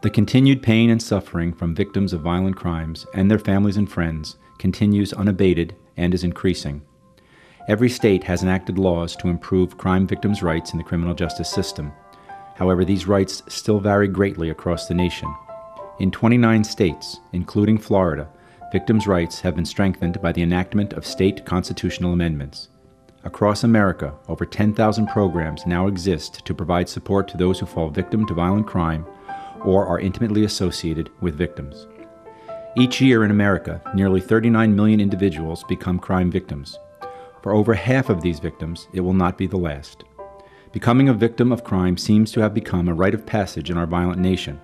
The continued pain and suffering from victims of violent crimes and their families and friends continues unabated and is increasing. Every state has enacted laws to improve crime victims' rights in the criminal justice system. However, these rights still vary greatly across the nation. In 29 states, including Florida, victims' rights have been strengthened by the enactment of state constitutional amendments. Across America, over 10,000 programs now exist to provide support to those who fall victim to violent crime or are intimately associated with victims. Each year in America, nearly 39 million individuals become crime victims. For over half of these victims, it will not be the last. Becoming a victim of crime seems to have become a rite of passage in our violent nation,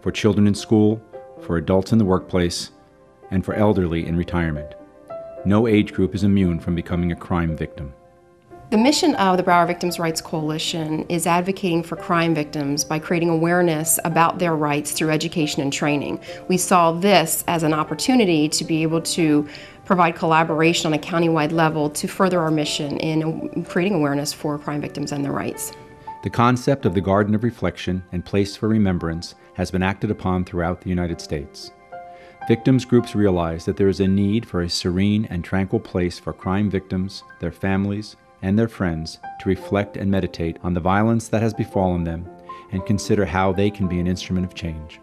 for children in school, for adults in the workplace, and for elderly in retirement. No age group is immune from becoming a crime victim. The mission of the Broward Victims' Rights Coalition is advocating for crime victims by creating awareness about their rights through education and training. We saw this as an opportunity to be able to provide collaboration on a countywide level to further our mission in creating awareness for crime victims and their rights. The concept of the Garden of Reflection and Place for Remembrance has been acted upon throughout the United States. Victims groups realize that there is a need for a serene and tranquil place for crime victims, their families, and their friends to reflect and meditate on the violence that has befallen them and consider how they can be an instrument of change.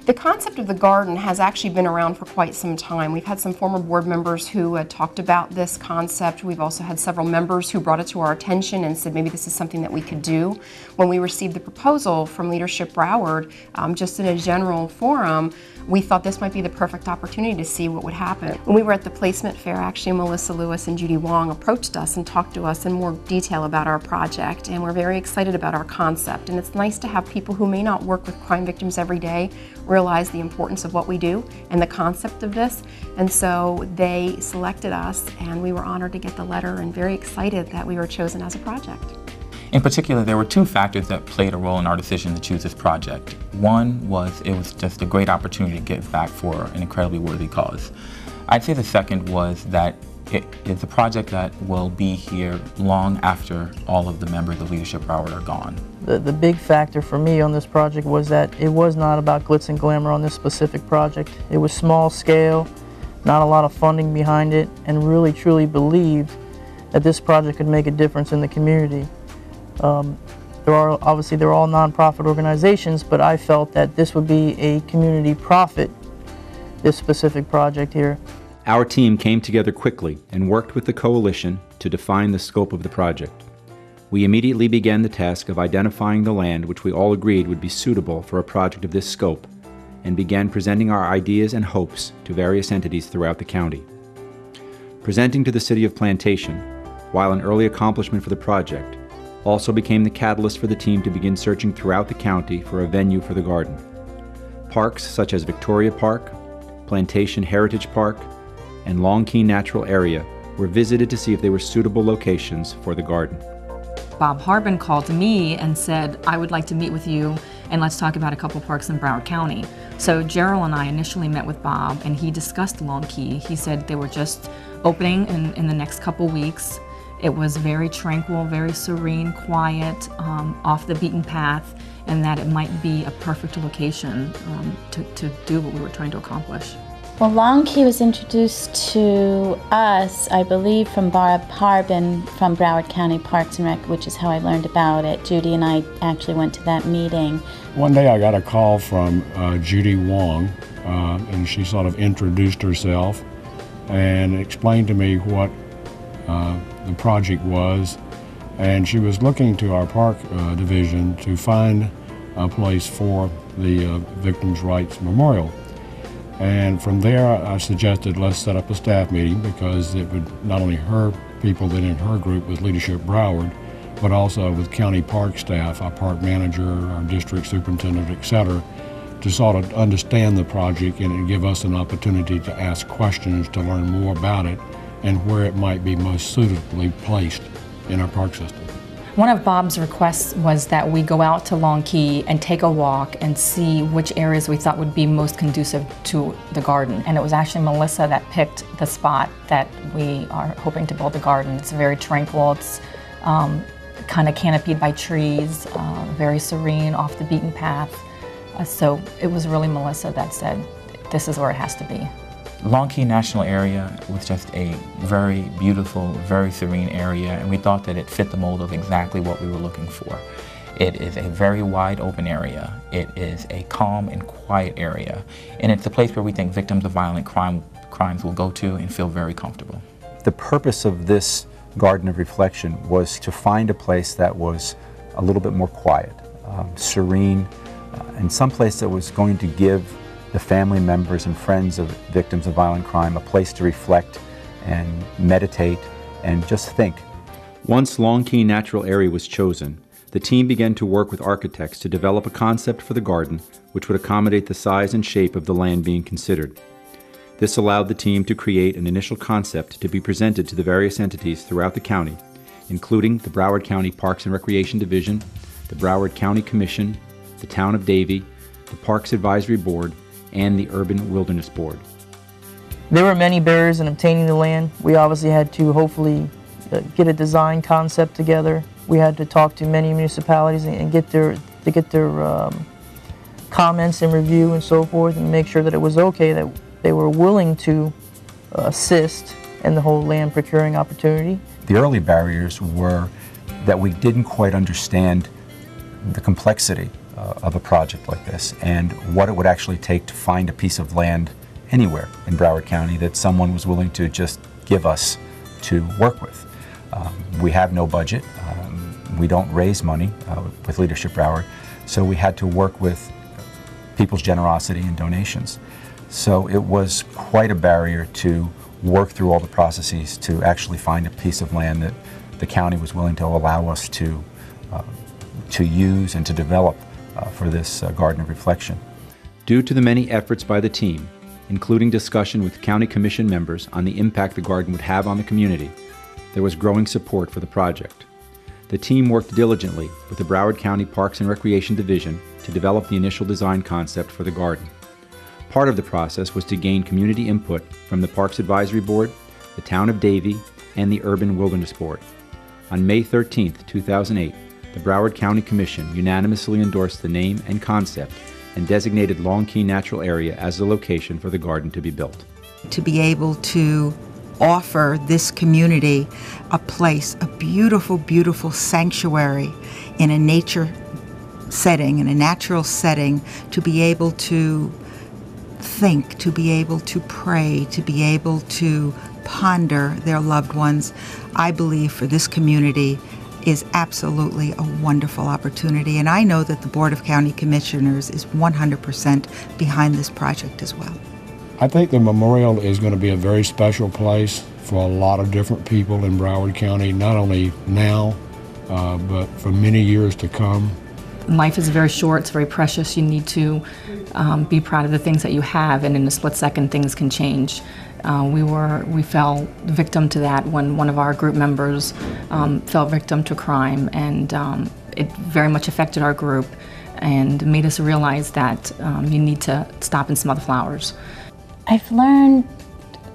The concept of the garden has actually been around for quite some time. We've had some former board members who talked about this concept. We've also had several members who brought it to our attention and said maybe this is something that we could do. When we received the proposal from Leadership Broward, just in a general forum, we thought this might be the perfect opportunity to see what would happen. When we were at the placement fair, actually Melissa Lewis and Judy Wong approached us and talked to us in more detail about our project, and we're very excited about our concept. And it's nice to have people who may not work with crime victims every day realize the importance of what we do and the concept of this. And so they selected us, and we were honored to get the letter and very excited that we were chosen as a project. In particular, there were two factors that played a role in our decision to choose this project. One was it was just a great opportunity to give back for an incredibly worthy cause. I'd say the second was that it is a project that will be here long after all of the members of Leadership Broward are gone. The big factor for me on this project was that it was not about glitz and glamour on this specific project. It was small scale, not a lot of funding behind it, and really truly believed that this project could make a difference in the community. Obviously they're all nonprofit organizations, but I felt that this would be a community profit, this specific project here. Our team came together quickly and worked with the coalition to define the scope of the project. We immediately began the task of identifying the land which we all agreed would be suitable for a project of this scope, and began presenting our ideas and hopes to various entities throughout the county. Presenting to the City of Plantation, while an early accomplishment for the project, also became the catalyst for the team to begin searching throughout the county for a venue for the garden. Parks such as Victoria Park, Plantation Heritage Park, and Long Key Natural Area were visited to see if they were suitable locations for the garden. Bob Harbin called me and said, I would like to meet with you and let's talk about a couple parks in Broward County. So Gerald and I initially met with Bob and he discussed Long Key. He said they were just opening in the next couple weeks. It was very tranquil, very serene, quiet, off the beaten path, and that it might be a perfect location to do what we were trying to accomplish. Well, Long Key was introduced to us, I believe, from Bob Harbin from Broward County Parks and Rec, which is how I learned about it. Judy and I actually went to that meeting. One day I got a call from Judy Wong, and she sort of introduced herself and explained to me what the project was, and she was looking to our park division to find a place for the Victims' Rights Memorial. And from there I suggested let's set up a staff meeting, because it would not only her people that in her group with Leadership Broward, but also with county park staff, our park manager, our district superintendent, etc., to sort of understand the project and give us an opportunity to ask questions to learn more about it and where it might be most suitably placed in our park system. One of Bob's requests was that we go out to Long Key and take a walk and see which areas we thought would be most conducive to the garden. And it was actually Melissa that picked the spot that we are hoping to build the garden. It's very tranquil, it's kind of canopied by trees, very serene, off the beaten path. So it was really Melissa that said, this is where it has to be. Long Key National Area was just a very beautiful, very serene area, and we thought that it fit the mold of exactly what we were looking for. It is a very wide open area. It is a calm and quiet area, and it's a place where we think victims of violent crimes will go to and feel very comfortable. The purpose of this Garden of Reflection was to find a place that was a little bit more quiet, serene, and someplace that was going to give the family members and friends of victims of violent crime a place to reflect and meditate and just think. Once Long Key Natural Area was chosen, the team began to work with architects to develop a concept for the garden which would accommodate the size and shape of the land being considered. This allowed the team to create an initial concept to be presented to the various entities throughout the county, including the Broward County Parks and Recreation Division, the Broward County Commission, the Town of Davie, the Parks Advisory Board, and the Urban Wilderness Board. There were many barriers in obtaining the land. We obviously had to hopefully get a design concept together. We had to talk to many municipalities and get their comments and review and so forth, and make sure that it was okay, that they were willing to assist in the whole land procuring opportunity. The early barriers were that we didn't quite understand the complexity of a project like this and what it would actually take to find a piece of land anywhere in Broward County that someone was willing to just give us to work with. We have no budget. We don't raise money with Leadership Broward, so we had to work with people's generosity and donations. So it was quite a barrier to work through all the processes to actually find a piece of land that the county was willing to allow us to use and to develop for this Garden of Reflection. Due to the many efforts by the team, including discussion with county commission members on the impact the garden would have on the community, there was growing support for the project. The team worked diligently with the Broward County Parks and Recreation Division to develop the initial design concept for the garden. Part of the process was to gain community input from the Parks Advisory Board, the Town of Davie, and the Urban Wilderness Board. On May 13, 2008, the Broward County Commission unanimously endorsed the name and concept and designated Long Key Natural Area as the location for the garden to be built. To be able to offer this community a place, a beautiful, beautiful sanctuary in a nature setting, in a natural setting, to be able to think, to be able to pray, to be able to ponder their loved ones, I believe for this community is absolutely a wonderful opportunity. And I know that the Board of County Commissioners is 100% behind this project as well. I think the memorial is going to be a very special place for a lot of different people in Broward County, not only now, but for many years to come. Life is very short, it's very precious. You need to be proud of the things that you have, and in a split second things can change. We fell victim to that when one of our group members fell victim to crime, and it very much affected our group and made us realize that you need to stop and smell the flowers. I've learned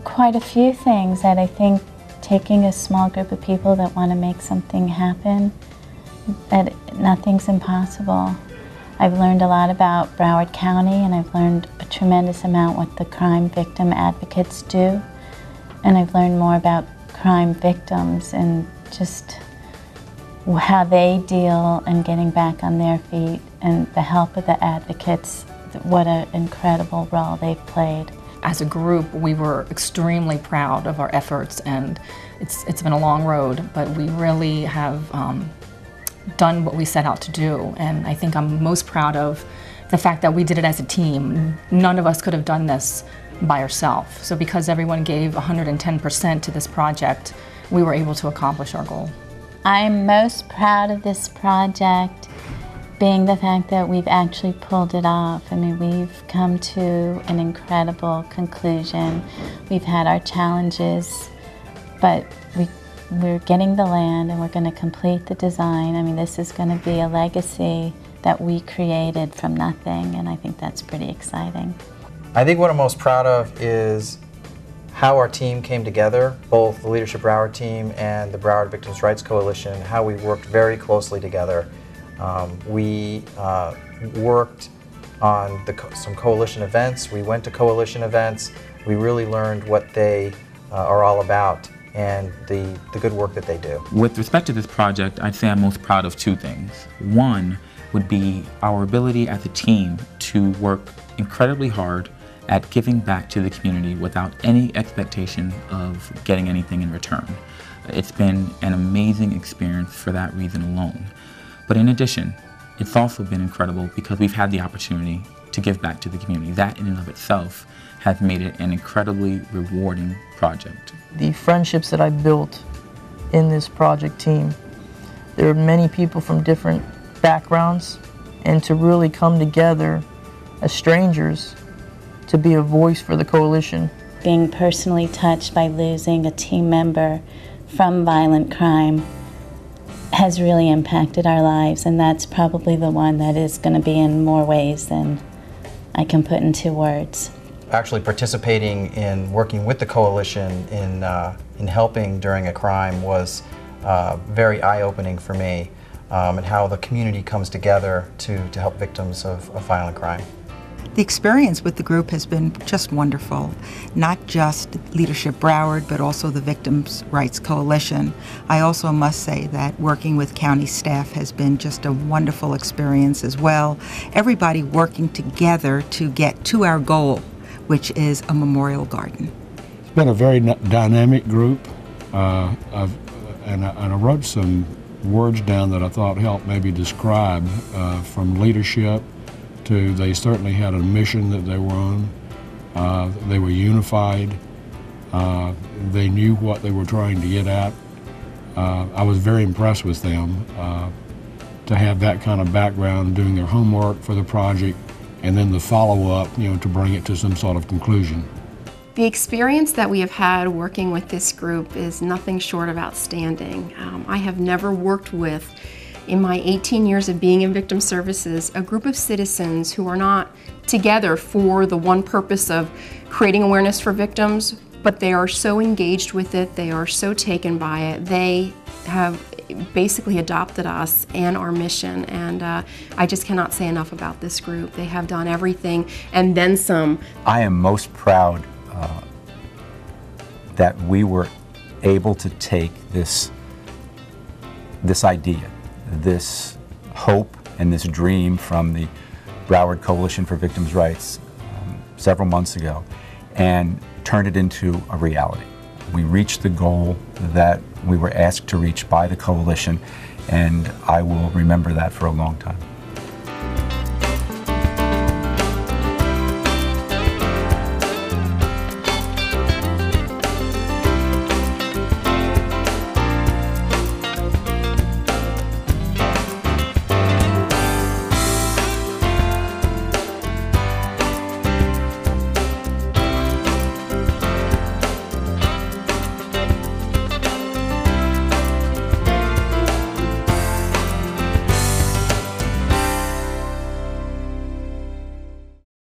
quite a few things that I think taking a small group of people that want to make something happen, that nothing's impossible. I've learned a lot about Broward County, and I've learned a tremendous amount what the crime victim advocates do. And I've learned more about crime victims and just how they deal and getting back on their feet, and the help of the advocates, what an incredible role they've played. As a group, we were extremely proud of our efforts, and it's been a long road, but we really have done what we set out to do. And I think I'm most proud of the fact that we did it as a team. None of us could have done this by ourselves. So because everyone gave 110% to this project, we were able to accomplish our goal. I'm most proud of this project being the fact that we've actually pulled it off. I mean, we've come to an incredible conclusion. We've had our challenges, but we're getting the land and we're going to complete the design. I mean, this is going to be a legacy that we created from nothing, and I think that's pretty exciting. I think what I'm most proud of is how our team came together, both the Leadership Broward team and the Broward Victims' Rights Coalition, how we worked very closely together. We worked on some coalition events. We went to coalition events. We really learned what they are all about and the good work that they do. With respect to this project, I'd say I'm most proud of two things. One would be our ability as a team to work incredibly hard at giving back to the community without any expectation of getting anything in return. It's been an amazing experience for that reason alone. But in addition, it's also been incredible because we've had the opportunity to give back to the community. That in and of itself has made it an incredibly rewarding project. The friendships that I built in this project team, there are many people from different backgrounds, and to really come together as strangers to be a voice for the coalition. Being personally touched by losing a team member from violent crime has really impacted our lives, and that's probably the one that is going to be in more ways than I can put into words. Actually participating in working with the coalition in helping during a crime was very eye-opening for me, and how the community comes together to help victims of violent crime. The experience with the group has been just wonderful. Not just Leadership Broward, but also the Victims' Rights Coalition. I also must say that working with county staff has been just a wonderful experience as well. Everybody working together to get to our goal, which is a memorial garden. It's been a very dynamic group, and I wrote some words down that I thought helped maybe describe from leadership to they certainly had a mission that they were on. They were unified. They knew what they were trying to get at. I was very impressed with them to have that kind of background, doing their homework for the project, and then the follow-up, to bring it to some sort of conclusion. The experience that we have had working with this group is nothing short of outstanding. I have never worked with, in my 18 years of being in victim services, a group of citizens who are not together for the one purpose of creating awareness for victims, but they are so engaged with it, they are so taken by it. They have basically adopted us and our mission, and I just cannot say enough about this group. They have done everything and then some. I am most proud that we were able to take this idea, this hope and this dream from the Broward Coalition for Victims' Rights several months ago and turn it into a reality. We reached the goal that we were asked to reach by the coalition, and I will remember that for a long time.